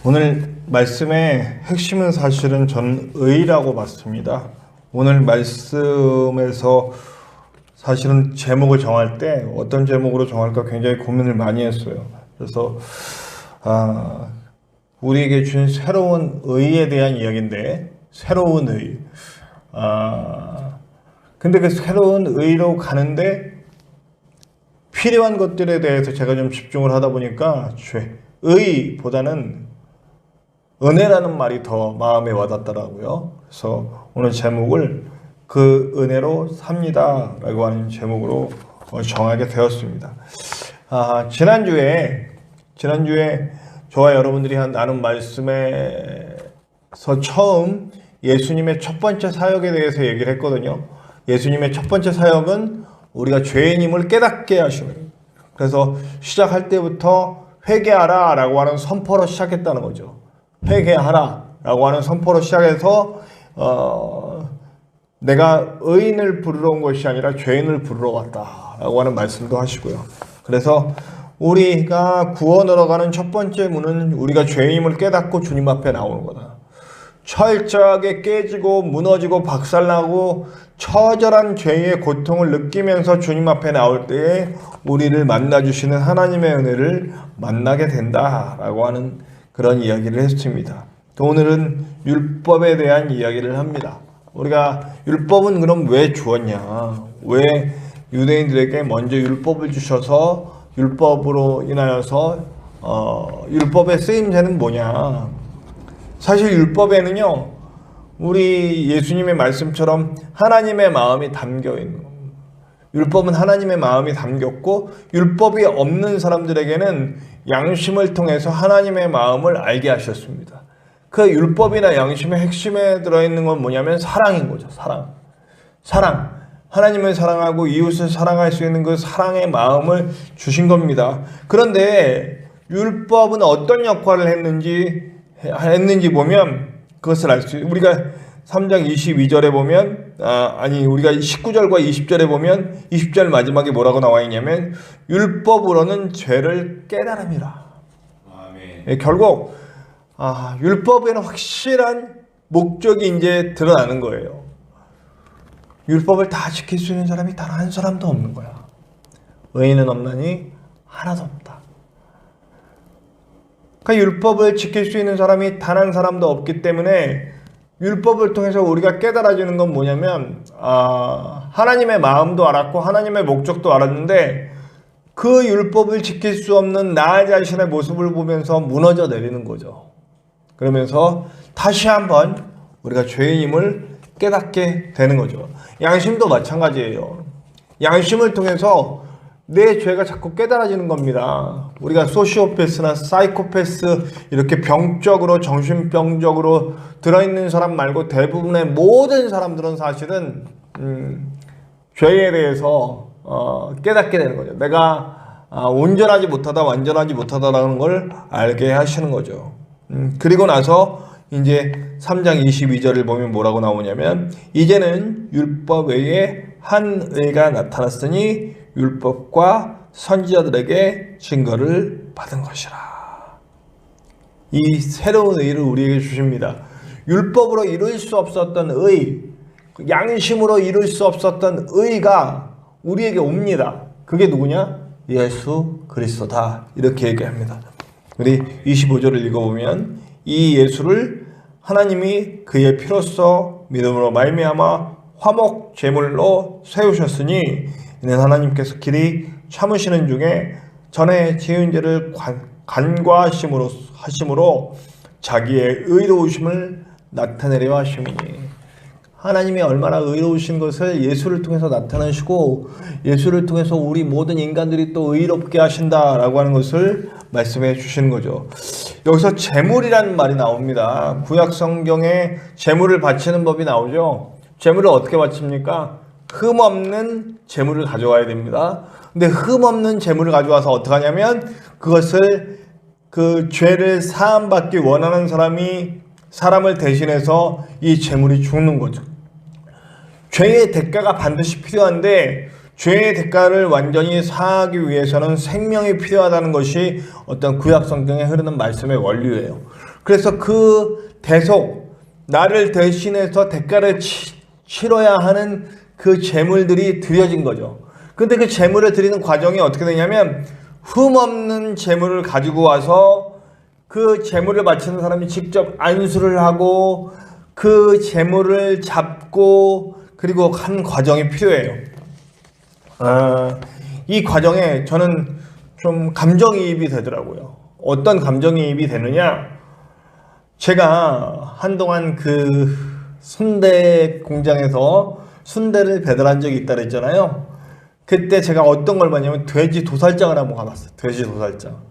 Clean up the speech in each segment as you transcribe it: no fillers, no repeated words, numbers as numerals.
오늘 말씀의 핵심은 사실은 저는 의라고 봤습니다. 오늘 말씀에서 사실은 제목을 정할 때 어떤 제목으로 정할까 굉장히 고민을 많이 했어요. 그래서 우리에게 준 새로운 의에 대한 이야기인데, 새로운 의. 근데 그 새로운 의로 가는데 필요한 것들에 대해서 제가 좀 집중을 하다 보니까 의보다는 은혜라는 말이 더 마음에 와닿더라고요. 그래서 오늘 제목을 그 은혜로 삽니다 라고 하는 제목으로 정하게 되었습니다. 지난주에 저와 여러분들이 나눈 말씀에서 처음 예수님의 첫 번째 사역에 대해서 얘기를 했거든요. 예수님의 첫 번째 사역은 우리가 죄인임을 깨닫게 하시는 거예요. 그래서 시작할 때부터 회개하라 라고 하는 선포로 시작했다는 거죠. 회개하라 라고 하는 선포로 시작해서 내가 의인을 부르러 온 것이 아니라 죄인을 부르러 왔다 라고 하는 말씀도 하시고요. 그래서 우리가 구원으로 가는 첫 번째 문은 우리가 죄인임을 깨닫고 주님 앞에 나오는 거다. 철저하게 깨지고 무너지고 박살나고 처절한 죄의 고통을 느끼면서 주님 앞에 나올 때에 우리를 만나주시는 하나님의 은혜를 만나게 된다라고 하는 그런 이야기를 했습니다. 또 오늘은 율법에 대한 이야기를 합니다. 우리가 율법은 그럼 왜 주었냐? 왜 유대인들에게 먼저 율법을 주셔서 율법으로 인하여서 율법의 쓰임새는 뭐냐? 사실 율법에는요, 우리 예수님의 말씀처럼 하나님의 마음이 담겨 있는 겁니다. 율법은 하나님의 마음이 담겼고, 율법이 없는 사람들에게는 양심을 통해서 하나님의 마음을 알게 하셨습니다. 그 율법이나 양심의 핵심에 들어있는 건 뭐냐면 사랑인 거죠. 사랑. 하나님을 사랑하고 이웃을 사랑할 수 있는 그 사랑의 마음을 주신 겁니다. 그런데 율법은 어떤 역할을 했는지 보면 그것을 알 수 있어요. 우리가 3장 22절에 보면 우리가 19절과 20절에 보면 20절 마지막에 뭐라고 나와 있냐면 율법으로는 죄를 깨달음이라. 아멘. 결국 율법에는 확실한 목적이 이제 드러나는 거예요. 율법을 다 지킬 수 있는 사람이 단 한 사람도 없는 거야. 의인은 없나니 하나도 없다. 그러니까 율법을 지킬 수 있는 사람이 단 한 사람도 없기 때문에 율법을 통해서 우리가 깨달아지는 건 뭐냐면 하나님의 마음도 알았고 하나님의 목적도 알았는데 그 율법을 지킬 수 없는 나 자신의 모습을 보면서 무너져 내리는 거죠. 그러면서 다시 한번 우리가 죄인임을 깨닫게 되는 거죠. 양심도 마찬가지예요. 양심을 통해서 내 죄가 자꾸 깨달아지는 겁니다. 우리가 소시오패스나 사이코패스 이렇게 병적으로 정신병적으로 들어있는 사람 말고 대부분의 모든 사람들은 사실은 죄에 대해서 깨닫게 되는 거죠. 내가 온전하지 못하다 완전하지 못하다라는 걸 알게 하시는 거죠. 그리고 나서 이제 3장 22절을 보면 뭐라고 나오냐면 이제는 율법 외에 한 의가 나타났으니 율법과 선지자들에게 증거를 받은 것이라. 이 새로운 의를 우리에게 주십니다. 율법으로 이룰 수 없었던 의, 양심으로 이룰 수 없었던 의가 우리에게 옵니다. 그게 누구냐? 예수 그리스도다. 이렇게 얘기합니다. 우리 25절을 읽어보면 이 예수를 하나님이 그의 피로써 믿음으로 말미암아 화목 제물로 세우셨으니 이는 하나님께서 길이 참으시는 중에 전에 지은 죄를 간과하심으로 자기의 의로우심을 나타내려 하심이니. 하나님이 얼마나 의로우신 것을 예수를 통해서 나타내시고 예수를 통해서 우리 모든 인간들이 또 의롭게 하신다라고 하는 것을 말씀해 주시는 거죠. 여기서 제물이라는 말이 나옵니다. 구약 성경에 제물을 바치는 법이 나오죠. 제물을 어떻게 바칩니까? 흠 없는 제물을 가져와야 됩니다. 근데 흠 없는 제물을 가져와서 어떻게 하냐면 그것을 그 죄를 사함받기 원하는 사람을 대신해서 이 제물이 죽는 거죠. 죄의 대가가 반드시 필요한데 죄의 대가를 완전히 사하기 위해서는 생명이 필요하다는 것이 어떤 구약 성경에 흐르는 말씀의 원리예요. 그래서 그 대속, 나를 대신해서 대가를 치러야 하는 그 제물들이 드려진 거죠. 근데 그 제물을 드리는 과정이 어떻게 되냐면 흠없는 제물을 가지고 와서 그 제물을 바치는 사람이 직접 안수를 하고 그 제물을 잡고 그리고 한 과정이 필요해요. 이 과정에 저는 좀 감정이입이 되더라고요. 어떤 감정이입이 되느냐? 제가 한동안 그 순대 공장에서 순대를 배달한 적이 있다 그랬잖아요. 그때 제가 어떤 걸 봤냐면 돼지 도살장을 한번 가봤어요. 돼지 도살장.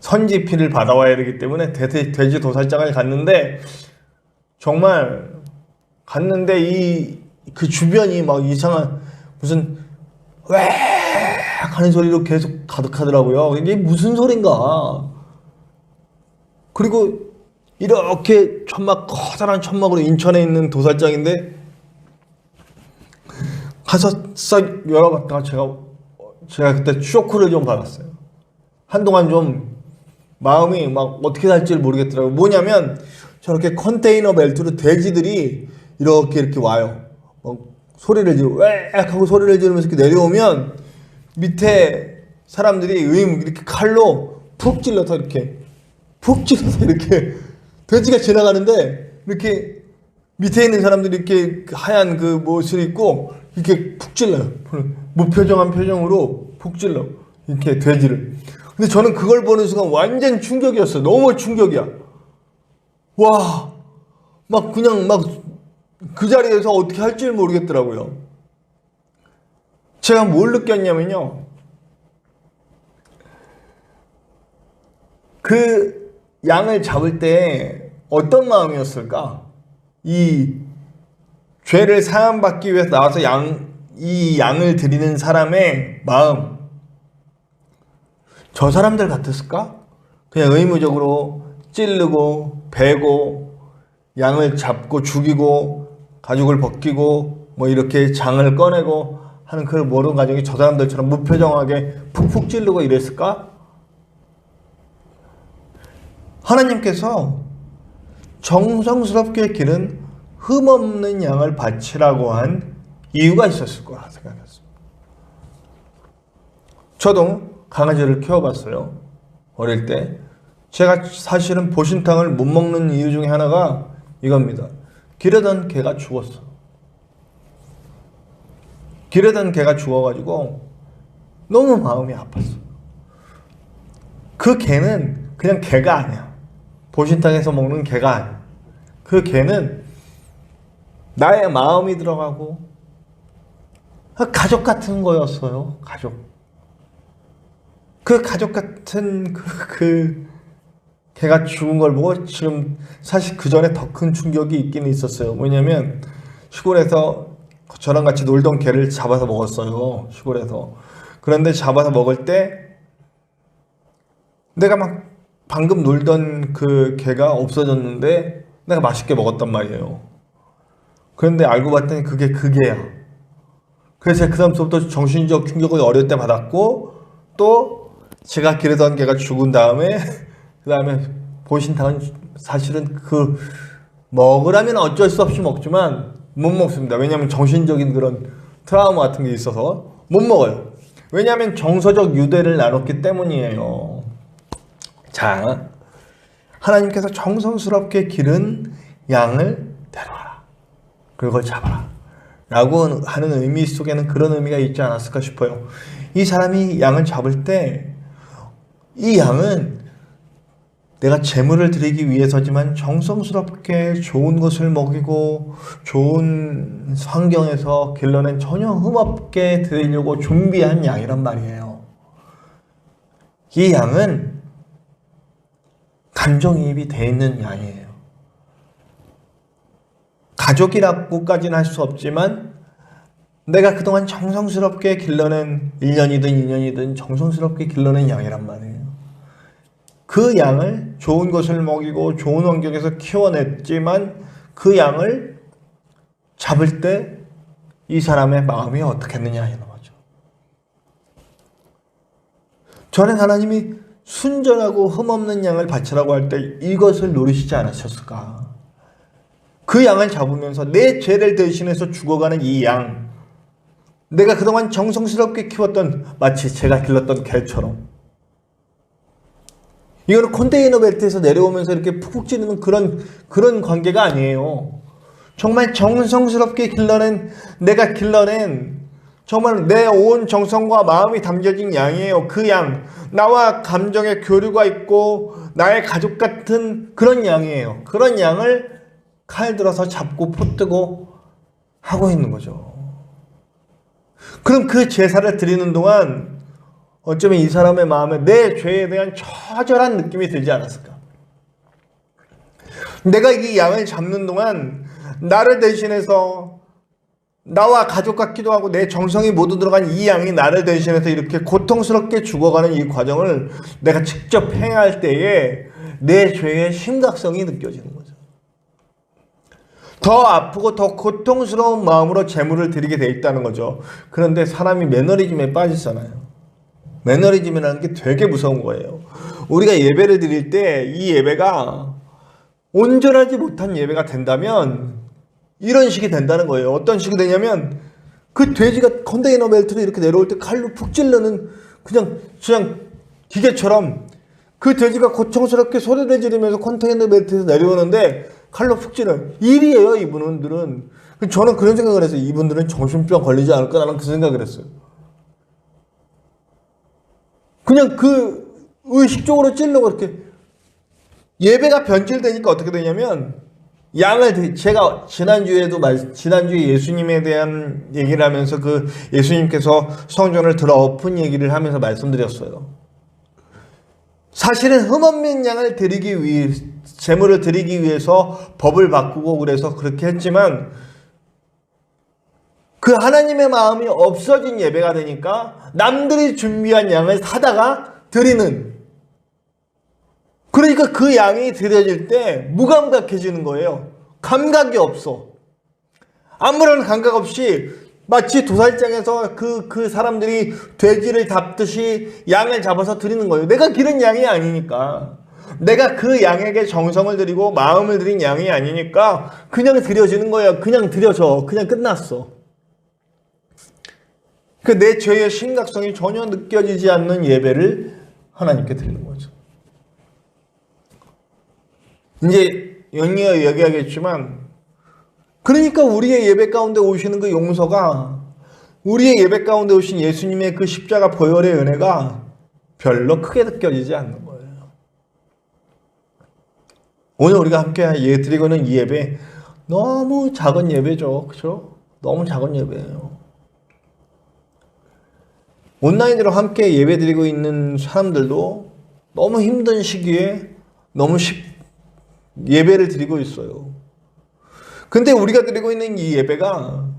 선지피를 받아와야 되기 때문에 돼지 도살장을 갔는데 정말 갔는데 그 주변이 막 이상한 무슨 왜 하는 소리로 계속 가득하더라고요. 이게 무슨 소린가? 그리고 이렇게 커다란 천막으로 인천에 있는 도살장인데 가서 싹 열어봤다가 제가 그때 쇼크를 좀 받았어요. 한동안 좀 마음이 막 어떻게 될지 모르겠더라고요. 뭐냐면 저렇게 컨테이너 벨트로 돼지들이 이렇게 와요. 막 소리를 지르고 왜 하고 소리를 지르면서 이렇게 내려오면 밑에 사람들이 이렇게 칼로 푹 찔러서 이렇게 돼지가 지나가는데 이렇게 밑에 있는 사람들이 이렇게 하얀 그 옷을 입고 이렇게 푹 찔러요. 무표정한 표정으로 푹 찔러 이렇게 돼지를. 근데 저는 그걸 보는 순간 완전 충격이었어요. 너무 충격이야. 와, 막 그냥 막 그 자리에서 어떻게 할지 모르겠더라고요. 제가 뭘 느꼈냐면요. 그 양을 잡을 때 어떤 마음이었을까? 이 죄를 사함받기 위해서 나와서 이 양을 드리는 사람의 마음. 저 사람들 같았을까? 그냥 의무적으로 찌르고 베고 양을 잡고 죽이고 가죽을 벗기고 뭐 이렇게 장을 꺼내고 하는 그 모든 과정이 저 사람들처럼 무표정하게 푹푹 찌르고 이랬을까? 하나님께서 정성스럽게 기른 흠없는 양을 바치라고 한 이유가 있었을 거라 생각했습니다. 저도 강아지를 키워봤어요. 어릴 때. 제가 사실은 보신탕을 못 먹는 이유 중에 하나가 이겁니다. 기르던 개가 죽었어. 기르던 개가 죽어가지고 너무 마음이 아팠어. 그 개는 그냥 개가 아니야. 보신탕에서 먹는 개가 아니야. 그 개는 나의 마음이 들어가고 가족 같은 거였어요. 가족. 그 가족 같은 그 개가 죽은 걸 보고 지금 사실 그 전에 더 큰 충격이 있긴 있었어요. 뭐냐면 시골에서 저랑 같이 놀던 개를 잡아서 먹었어요. 시골에서. 그런데 잡아서 먹을 때 내가 막 방금 놀던 그 개가 없어졌는데 내가 맛있게 먹었단 말이에요. 그런데 알고 봤더니 그게 그 개야. 그래서 그 다음부터 정신적 충격을 어릴 때 받았고 또 제가 기르던 개가 죽은 다음에 그 다음에 보신탕은 사실은 먹으라면 어쩔 수 없이 먹지만 못 먹습니다. 왜냐하면 정신적인 그런 트라우마 같은 게 있어서 못 먹어요. 왜냐하면 정서적 유대를 나눴기 때문이에요. 자, 하나님께서 정성스럽게 기른 양을 데려와라. 그걸 잡아라. 라고 하는 의미 속에는 그런 의미가 있지 않았을까 싶어요. 이 사람이 양을 잡을 때 이 양은 내가 제물을 드리기 위해서지만 정성스럽게 좋은 것을 먹이고 좋은 환경에서 길러낸 전혀 흠없게 드리려고 준비한 양이란 말이에요. 이 양은 감정이입이 돼 있는 양이에요. 가족이라고까지는 할 수 없지만 내가 그동안 정성스럽게 길러낸 1년이든 2년이든 정성스럽게 길러낸 양이란 말이에요. 그 양을 좋은 것을 먹이고 좋은 환경에서 키워냈지만 그 양을 잡을 때 이 사람의 마음이 어떻겠느냐 이런 거죠. 저는 하나님이 순전하고 흠없는 양을 바치라고 할 때 이것을 노리시지 않으셨을까? 그 양을 잡으면서 내 죄를 대신해서 죽어가는 이 양, 내가 그동안 정성스럽게 키웠던 마치 제가 길렀던 개처럼, 이거는 컨테이너 벨트에서 내려오면서 이렇게 푹푹 찌르는 그런 관계가 아니에요. 정말 정성스럽게 내가 길러낸 정말 내 온 정성과 마음이 담겨진 양이에요. 그 양, 나와 감정의 교류가 있고 나의 가족 같은 그런 양이에요. 그런 양을 칼 들어서 잡고 포뜨고 하고 있는 거죠. 그럼 그 제사를 드리는 동안 어쩌면 이 사람의 마음에 내 죄에 대한 처절한 느낌이 들지 않았을까? 내가 이 양을 잡는 동안 나를 대신해서 나와 가족 같기도 하고 내 정성이 모두 들어간 이 양이 나를 대신해서 이렇게 고통스럽게 죽어가는 이 과정을 내가 직접 행할 때에 내 죄의 심각성이 느껴지는 거죠. 더 아프고 더 고통스러운 마음으로 제물을 드리게 돼 있다는 거죠. 그런데 사람이 매너리즘에 빠지잖아요. 매너리즘이라는 게 되게 무서운 거예요. 우리가 예배를 드릴 때 이 예배가 온전하지 못한 예배가 된다면 이런 식이 된다는 거예요. 어떤 식이 되냐면 그 돼지가 컨테이너 벨트로 이렇게 내려올 때 칼로 푹 찔러는 그냥 기계처럼 그 돼지가 고통스럽게 소리를 지르면서 컨테이너 벨트에서 내려오는데 칼로 푹 찌르는 일이에요. 이분들은. 저는 그런 생각을 했어요. 이분들은 정신병 걸리지 않을까 나는 그 생각을 했어요. 그냥 그 의식적으로 찔러고 이렇게 예배가 변질되니까 어떻게 되냐면 제가 지난주에 예수님에 대한 얘기를 하면서 그 예수님께서 성전을 들어 엎은 얘기를 하면서 말씀드렸어요. 사실은 흠없는 양을 제물을 드리기 위해서 법을 바꾸고 그래서 그렇게 했지만 그 하나님의 마음이 없어진 예배가 되니까 남들이 준비한 양을 사다가 드리는, 그러니까 그 양이 드려질 때 무감각해지는 거예요. 감각이 없어. 아무런 감각 없이 마치 도살장에서 그 사람들이 돼지를 잡듯이 양을 잡아서 드리는 거예요. 내가 기른 양이 아니니까. 내가 그 양에게 정성을 들이고 마음을 들인 양이 아니니까 그냥 드려지는 거예요. 그냥 드려져. 그냥 끝났어. 내 죄의 심각성이 전혀 느껴지지 않는 예배를 하나님께 드리는 거죠. 이제 영리가 얘기하겠지만, 그러니까 우리의 예배 가운데 오시는 그 용서가, 우리의 예배 가운데 오신 예수님의 그 십자가 보혈의 은혜가 별로 크게 느껴지지 않는 거예요. 오늘 우리가 함께 드리고 있는 이 예배 너무 작은 예배죠. 그렇죠? 너무 작은 예배예요. 온라인으로 함께 예배 드리고 있는 사람들도 너무 힘든 시기에 예배를 드리고 있어요. 근데 우리가 드리고 있는 이 예배가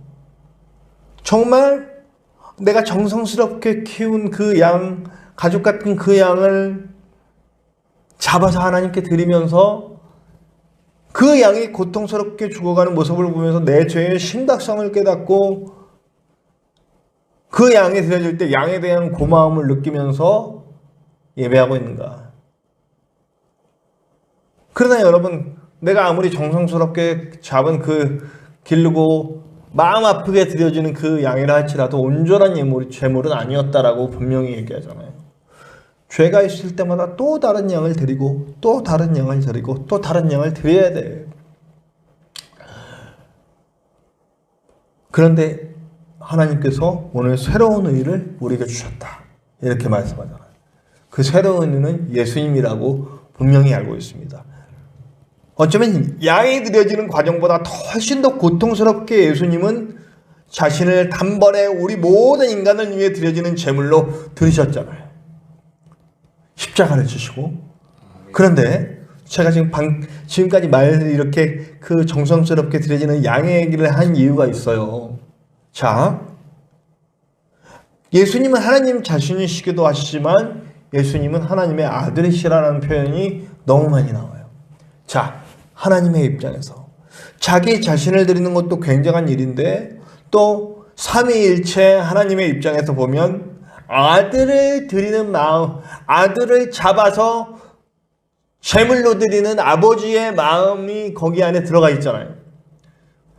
정말 내가 정성스럽게 키운 그 양, 가족 같은 그 양을 잡아서 하나님께 드리면서 그 양이 고통스럽게 죽어가는 모습을 보면서 내 죄의 심각성을 깨닫고 그 양이 드려질 때 양에 대한 고마움을 느끼면서 예배하고 있는가. 그러나 여러분, 내가 아무리 정성스럽게 잡은 기르고 마음 아프게 드려지는 그 양이라 할지라도 온전한 제물은 아니었다라고 분명히 얘기하잖아요. 죄가 있을 때마다 또 다른 양을 드리고 또 다른 양을 드리고 또 다른 양을 드려야 돼. 그런데 하나님께서 오늘 새로운 의를 우리에게 주셨다. 이렇게 말씀하잖아요. 그 새로운 의는 예수님이라고 분명히 알고 있습니다. 어쩌면 양이 드려지는 과정보다 훨씬 더 고통스럽게 예수님은 자신을 단번에 우리 모든 인간을 위해 드려지는 제물로 드리셨잖아요. 십자가를 지시고. 그런데 제가 지금까지 이렇게 그 정성스럽게 드려지는 양의 얘기를 한 이유가 있어요. 자, 예수님은 하나님 자신이시기도 하시지만 예수님은 하나님의 아들이시라는 표현이 너무 많이 나와요. 자, 하나님의 입장에서 자기 자신을 드리는 것도 굉장한 일인데 또 삼위일체 하나님의 입장에서 보면 아들을 드리는 마음, 아들을 잡아서 제물로 드리는 아버지의 마음이 거기 안에 들어가 있잖아요.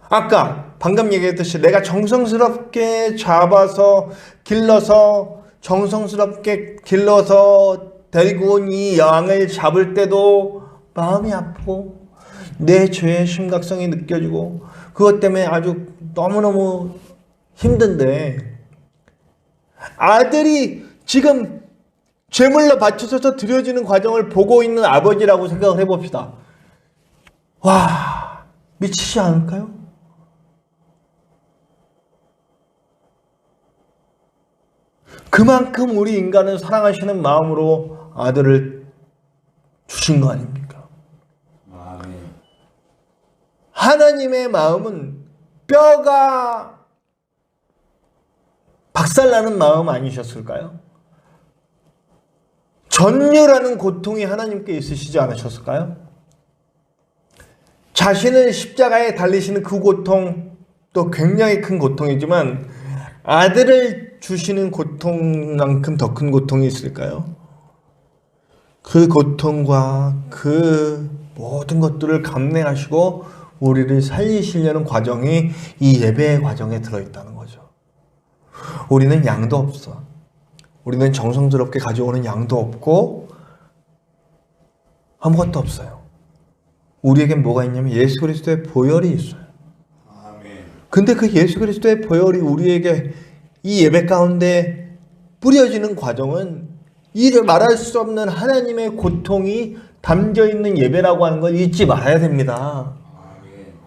아까 방금 얘기했듯이 내가 정성스럽게 잡아서 길러서 정성스럽게 길러서 데리고 온 이 양을 잡을 때도 마음이 아프고 내 죄의 심각성이 느껴지고 그것 때문에 아주 너무너무 힘든데 아들이 지금 제물로 바쳐서 드려지는 과정을 보고 있는 아버지라고 생각을 해봅시다. 와, 미치지 않을까요? 그만큼 우리 인간은 사랑하시는 마음으로 아들을 주신 거 아닙니까? 하나님의 마음은 뼈가 박살나는 마음 아니셨을까요? 전율하는 고통이 하나님께 있으시지 않으셨을까요? 자신을 십자가에 달리시는 그 고통도 굉장히 큰 고통이지만 아들을 주시는 고통만큼 더 큰 고통이 있을까요? 그 고통과 그 모든 것들을 감내하시고 우리를 살리시려는 과정이 이 예배의 과정에 들어있다는 거죠. 우리는 양도 없어. 우리는 정성스럽게 가져오는 양도 없고 아무것도 없어요. 우리에겐 뭐가 있냐면 예수 그리스도의 보혈이 있어요. 근데 그 예수 그리스도의 보혈이 우리에게 이 예배 가운데 뿌려지는 과정은 이를 말할 수 없는 하나님의 고통이 담겨 있는 예배라고 하는 걸 잊지 말아야 됩니다.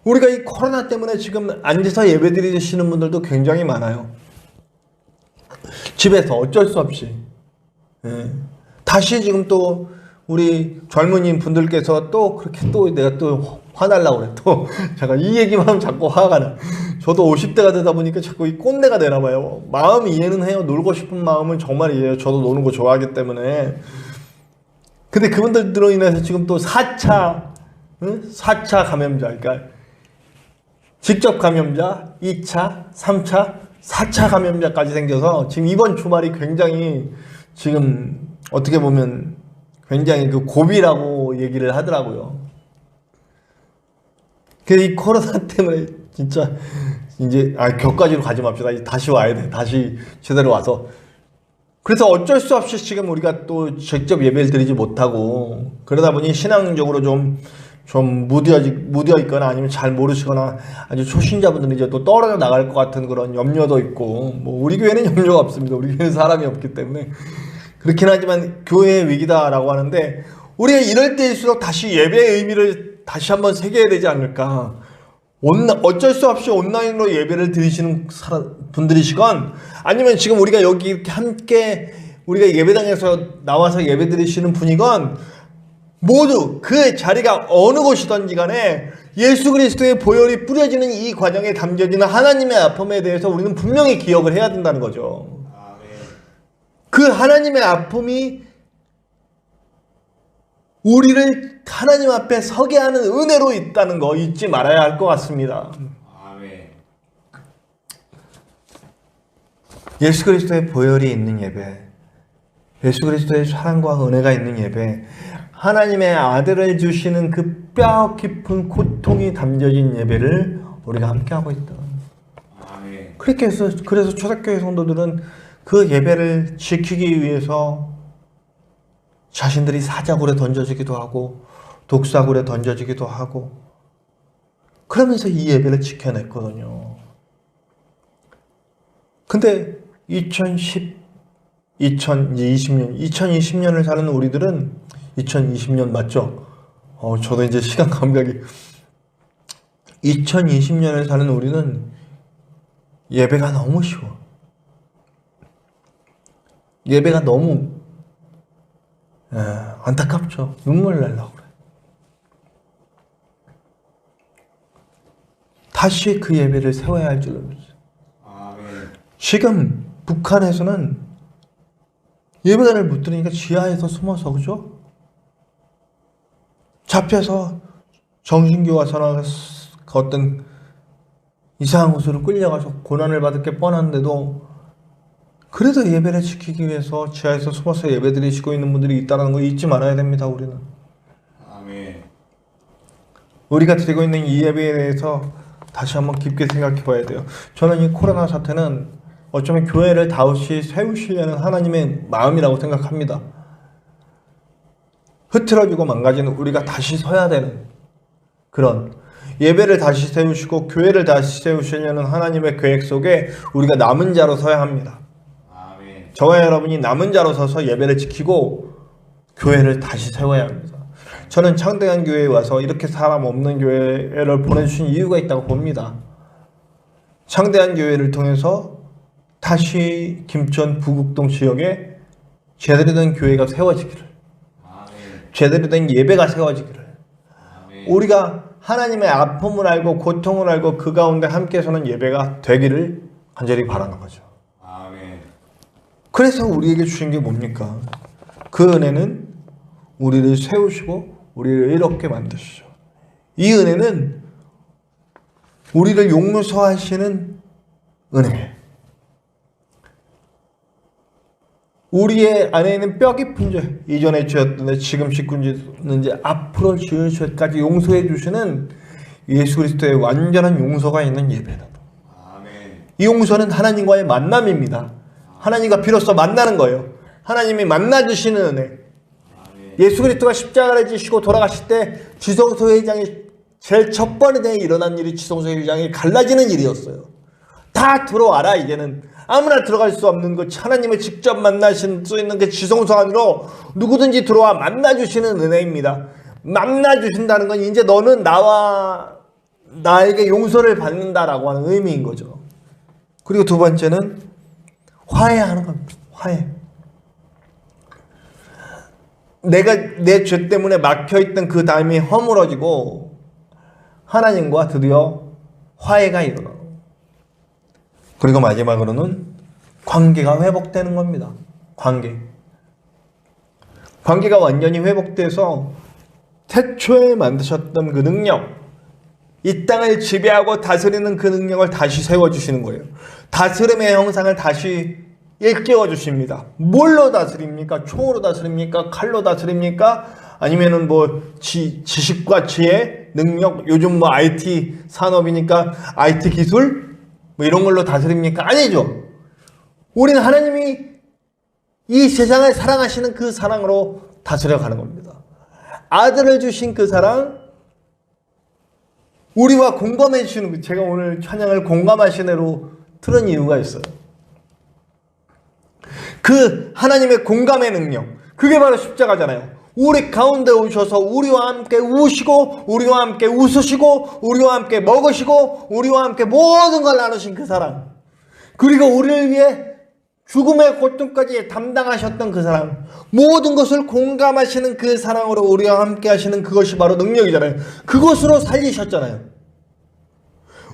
우리가 이 코로나 때문에 지금 앉아서 예배 드리시는 분들도 굉장히 많아요. 집에서 어쩔 수 없이. 다시 지금 또 우리 젊은이 분들께서 또 그렇게 또 내가 또 화날라고 그래. 또 잠깐 이 얘기만 하면 자꾸 화가 나. 저도 50대가 되다 보니까 자꾸 이 꼰대가 되나 봐요. 마음이 이해는 해요. 놀고 싶은 마음은 정말 이해해요. 저도 노는 거 좋아하기 때문에. 근데 그분들로 인해서 지금 또 4차 감염자, 그러니까 직접 감염자, 2차, 3차, 4차 감염자까지 생겨서 지금 이번 주말이 굉장히 지금 어떻게 보면 굉장히 그 고비라고 얘기를 하더라고요. 그래서 이 코로나 때문에 진짜 이제 격까지로 가지 맙시다. 다시 와야 돼. 다시 제대로 와서. 그래서 어쩔 수 없이 지금 우리가 또 직접 예배를 드리지 못하고 그러다 보니 신앙적으로 좀 무뎌 있거나 아니면 잘 모르시거나 아주 초신자분들이 이제 또 떨어져 나갈 것 같은 그런 염려도 있고 뭐 우리 교회는 염려가 없습니다. 우리 교회는 사람이 없기 때문에 그렇긴 하지만 교회의 위기다라고 하는데 우리가 이럴 때일수록 다시 예배의 의미를 다시 한번 새겨야 되지 않을까. 어쩔 수 없이 온라인으로 예배를 드리시는 분들이시건 아니면 지금 우리가 여기 이렇게 함께 우리가 예배당에서 나와서 예배 드리시는 분이건 모두 그 자리가 어느 곳이든지 간에 예수 그리스도의 보혈이 뿌려지는 이 과정에 담겨지는 하나님의 아픔에 대해서 우리는 분명히 기억을 해야 된다는 거죠. 그 하나님의 아픔이 우리를 하나님 앞에 서게 하는 은혜로 있다는 거 잊지 말아야 할 것 같습니다. 예수 그리스도의 보혈이 있는 예배, 예수 그리스도의 사랑과 은혜가 있는 예배, 하나님의 아들을 주시는 그 뼈 깊은 고통이 담겨진 예배를 우리가 함께하고 있다. 그렇게 해서 그래서 초대교회 성도들은 그 예배를 지키기 위해서 자신들이 사자굴에 던져지기도 하고 독사굴에 던져지기도 하고 그러면서 이 예배를 지켜냈거든요. 근데 2020년을 사는 우리들은 2020년 맞죠? 저도 이제 시간 감각이 2020년을 사는 우리는 예배가 너무 쉬워. 예배가 너무 안타깝죠. 눈물 날라고 그래. 다시 그 예배를 세워야 할 줄로 믿어요. 지금 북한에서는 예배를 못 드리니까 지하에서 숨어서 그죠? 잡혀서 정신교화서나 어떤 이상한 곳으로 끌려가서 고난을 받을 게 뻔한데도 그래도 예배를 지키기 위해서 지하에서 숨어서 예배 드리시고 있는 분들이 있다는 거 잊지 말아야 됩니다. 우리는. 아멘. 우리가 드리고 있는 이 예배에 대해서 다시 한번 깊게 생각해 봐야 돼요. 저는 이 코로나 사태는 어쩌면 교회를 다시 세우시려는 하나님의 마음이라고 생각합니다. 흐트러지고 망가지는 우리가 다시 서야 되는 그런 예배를 다시 세우시고 교회를 다시 세우시려는 하나님의 계획 속에 우리가 남은 자로 서야 합니다. 아멘. 저와 여러분이 남은 자로 서서 예배를 지키고 교회를 다시 세워야 합니다. 저는 창대한 교회에 와서 이렇게 사람 없는 교회를 보내주신 이유가 있다고 봅니다. 창대한 교회를 통해서 다시 김천 부국동 지역에 제대로 된 교회가 세워지기를, 제대로 된 예배가 세워지기를, 우리가 하나님의 아픔을 알고 고통을 알고 그 가운데 함께 서는 예배가 되기를 간절히 바라는 거죠. 아멘. 그래서 우리에게 주신 게 뭡니까? 그 은혜는 우리를 세우시고 우리를 이롭게 만드시죠. 이 은혜는 우리를 용서하시는 은혜. 우리의 안에 있는 뼈 깊은 죄, 이전에 지었던 죄, 지금 짓는 죄, 앞으로 지을 죄까지 용서해 주시는 예수 그리스도의 완전한 용서가 있는 예배다. 아멘. 이 용서는 하나님과의 만남입니다. 하나님과 비로소 만나는 거예요. 하나님이 만나주시는 은혜. 예수 그리스도가 십자가를 지시고 돌아가실 때 지성소 회장이 제일 첫 번에 일어난 일이 지성소 회장이 갈라지는 일이었어요. 다 들어와라. 이제는 아무나 들어갈 수 없는 그 하나님을 직접 만나실 수 있는 그 지성소 안으로 누구든지 들어와 만나주시는 은혜입니다. 만나주신다는 건 이제 너는 나와 나에게 용서를 받는다라고 하는 의미인 거죠. 그리고 두 번째는 화해하는 겁니다. 화해. 내가 내 죄 때문에 막혀있던 그 담이 허물어지고 하나님과 드디어 화해가 일어나고, 그리고 마지막으로는 관계가 회복되는 겁니다. 관계가 완전히 회복돼서 태초에 만드셨던 그 능력, 이 땅을 지배하고 다스리는 그 능력을 다시 세워주시는 거예요. 다스림의 형상을 다시 일깨워 주십니다. 뭘로 다스립니까? 총으로 다스립니까? 칼로 다스립니까? 아니면은 뭐 지식과 지혜, 능력, 요즘 뭐 IT 산업이니까 IT 기술 뭐 이런 걸로 다스립니까? 아니죠. 우리는 하나님이 이 세상을 사랑하시는 그 사랑으로 다스려 가는 겁니다. 아들을 주신 그 사랑, 우리와 공감해 주시는, 제가 오늘 찬양을 공감하시네로 틀은 이유가 있어요. 그 하나님의 공감의 능력, 그게 바로 십자가잖아요. 우리 가운데 오셔서 우리와 함께 우시고 우리와 함께 웃으시고 우리와 함께 먹으시고 우리와 함께 모든 걸 나누신 그 사랑, 그리고 우리를 위해 죽음의 고통까지 담당하셨던 그 사랑, 모든 것을 공감하시는 그 사랑으로 우리와 함께 하시는 그것이 바로 능력이잖아요. 그것으로 살리셨잖아요.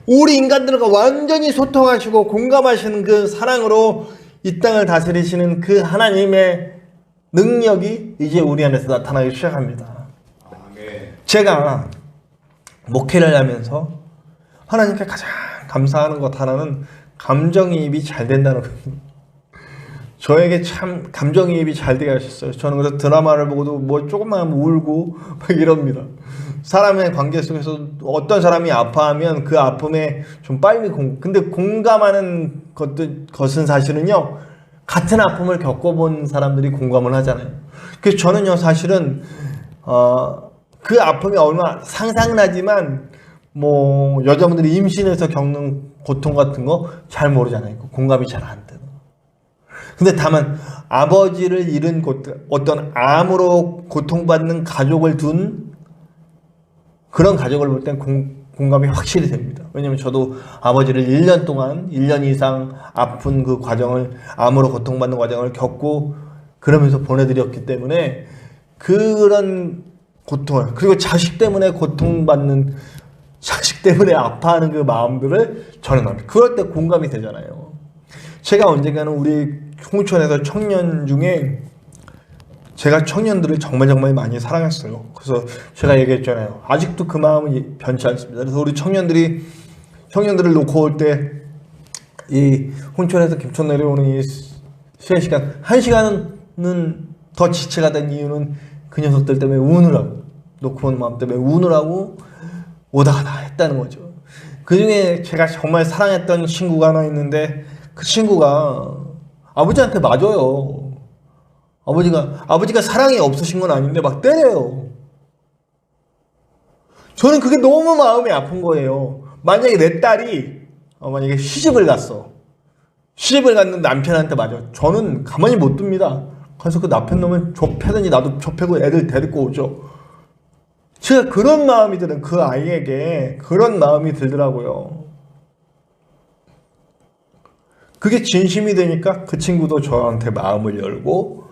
우리 인간들과 완전히 소통하시고 공감하시는 그 사랑으로 이 땅을 다스리시는 그 하나님의 능력이 이제 우리 안에서 나타나기 시작합니다. 제가 목회를 하면서 하나님께 가장 감사하는 것 하나는 감정이입이 잘 된다는 겁니다. 저에게 참 감정이입이 잘 되게 하셨어요. 저는 그래서 드라마를 보고도 뭐 조금만 울고 막 이럽니다. 사람의 관계 속에서 어떤 사람이 아파하면 그 아픔에 좀 빨리 근데 공감하는 것은 사실은요, 같은 아픔을 겪어본 사람들이 공감을 하잖아요. 그래서 저는요, 사실은 그 아픔이 얼마나 상상나지만 뭐 여자분들이 임신해서 겪는 고통 같은 거 잘 모르잖아요. 공감이 잘 안 되는. 근데 다만 아버지를 잃은 어떤 암으로 고통받는 가족을 둔 그런 가족을 볼 땐 공감이 확실히 됩니다. 왜냐면 저도 아버지를 1년 이상 아픈 그 과정을, 암으로 고통받는 과정을 겪고 그러면서 보내드렸기 때문에 그런 고통을, 그리고 자식 때문에 고통받는, 자식 때문에 아파하는 그 마음들을 저는 압니다. 그럴 때 공감이 되잖아요. 제가 언젠가는 우리 홍천에서 청년 중에 제가 청년들을 정말 많이 사랑했어요. 그래서 제가 얘기했잖아요. 아직도 그 마음이 변치 않습니다. 그래서 우리 청년들이 청년들을 놓고 올 때 이 홍천에서 김천 내려오는 이 3시간, 1시간은 더 지체가 된 이유는 그 녀석들 때문에 우느라고, 놓고 온 마음 때문에 우느라고 오다 가다 했다는 거죠. 그 중에 제가 정말 사랑했던 친구가 하나 있는데 그 친구가 아버지한테 맞아요. 아버지가 사랑이 없으신 건 아닌데 막 때려요. 저는 그게 너무 마음이 아픈 거예요. 만약에 내 딸이 만약에 시집을 갔는데 남편한테 맞아. 저는 가만히 못 둡니다. 그래서 그 남편 놈은 좁혀든지 나도 좁혀고 애들 데리고 오죠. 제가 그런 마음이 드는 그 아이에게 그런 마음이 들더라고요. 그게 진심이 되니까 그 친구도 저한테 마음을 열고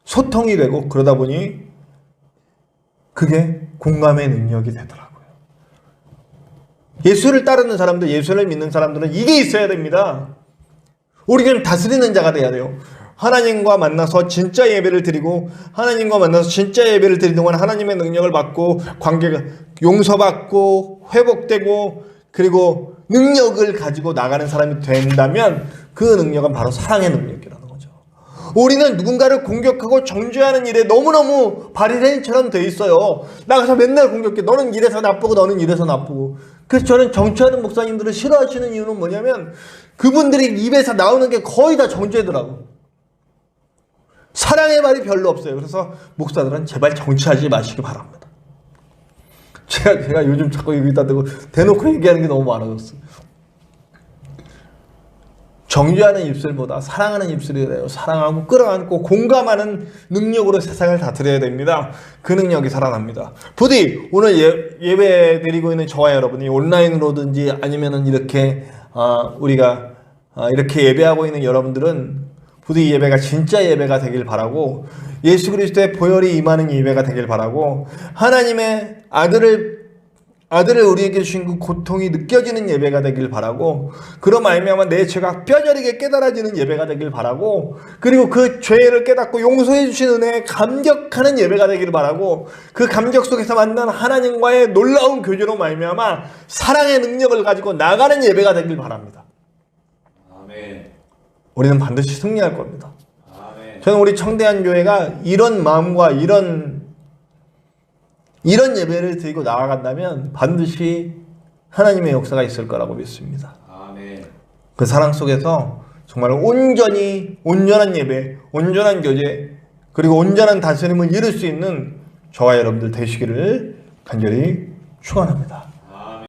소통이 되고 그러다 보니 그게 공감의 능력이 되더라고요. 예수를 따르는 사람들, 예수를 믿는 사람들은 이게 있어야 됩니다. 우리는 다스리는 자가 돼야 돼요. 하나님과 만나서 진짜 예배를 드리고 하나님과 만나서 진짜 예배를 드리는 동안 하나님의 능력을 받고 관계가 용서받고 회복되고 그리고 능력을 가지고 나가는 사람이 된다면 그 능력은 바로 사랑의 능력이라는 거죠. 우리는 누군가를 공격하고 정죄하는 일에 너무너무 바리새인처럼 돼 있어요. 나가서 맨날 공격해. 너는 이래서 나쁘고 너는 이래서 나쁘고. 그래서 저는 정치하는 목사님들을 싫어하시는 이유는 뭐냐면 그분들이 입에서 나오는 게 거의 다 정죄더라고. 사랑의 말이 별로 없어요. 그래서 목사들은 제발 정치하지 마시기 바랍니다. 제가 요즘 자꾸 여기다 대고 대놓고 얘기하는 게 너무 많아졌어요. 정죄하는 입술보다 사랑하는 입술이 돼요. 사랑하고 끌어안고 공감하는 능력으로 세상을 다스려야 됩니다. 그 능력이 살아납니다. 부디 오늘 예배 드리고 있는 저와 여러분이 온라인으로든지 아니면은 이렇게 우리가 이렇게 예배하고 있는 여러분들은 부디 예배가 진짜 예배가 되길 바라고 예수 그리스도의 보혈이 임하는 예배가 되길 바라고 하나님의 아들을 우리에게 주신 그 고통이 느껴지는 예배가 되길 바라고 그런 말미암아 내 죄가 뼈저리게 깨달아지는 예배가 되길 바라고 그리고 그 죄를 깨닫고 용서해 주신 은혜에 감격하는 예배가 되길 바라고 그 감격 속에서 만난 하나님과의 놀라운 교제로 말미암아 사랑의 능력을 가지고 나가는 예배가 되길 바랍니다. 아멘. 우리는 반드시 승리할 겁니다. 아멘. 저는 우리 청대한 교회가 이런 마음과 이런 예배를 드리고 나아간다면 반드시 하나님의 역사가 있을 거라고 믿습니다. 아멘. 그 사랑 속에서 정말 온전한 예배, 온전한 교제, 그리고 온전한 다스림을 이룰 수 있는 저와 여러분들 되시기를 간절히 축원합니다.